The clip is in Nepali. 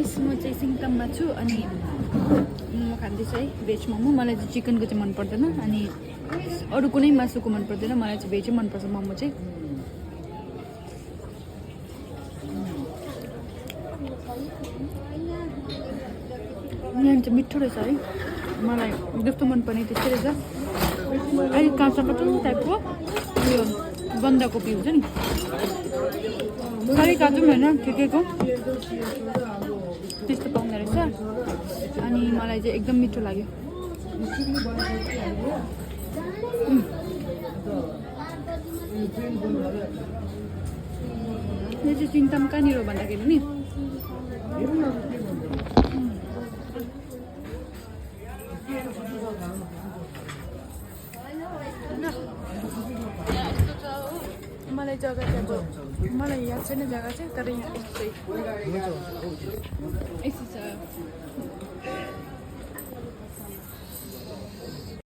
गाइस म चाहिँ सिङताममा छु अनि म खाँदैछु है भेज मोमो मलाई चाहिँ चिकनको चाहिँ मन पर्दैन अनि अरू कुनै मासुको मन पर्दैन मलाई चाहिँ भेजै मनपर्छ मोमो चाहिँ यहाँ चाहिँ मिठो रहेछ है मलाई जस्तो मनपर्ने त्यस्तै रहेछ अलिक काँचो काँचो टाइपको उयो बन्दाकोपी हुन्छ नि साह्रै काँचो पनि होइन ठिकैको त्यस्तो पाउँदो रहेछ अनि मलाई चाहिँ एकदम मिठो लाग्यो यो चाहिँ सिङताम कहाँनिर हो भन्दाखेरि नि मलाई जग्गा चाहिँ अब मलाई याद छैन जग्गा चाहिँ तर यहाँ यस्तो छ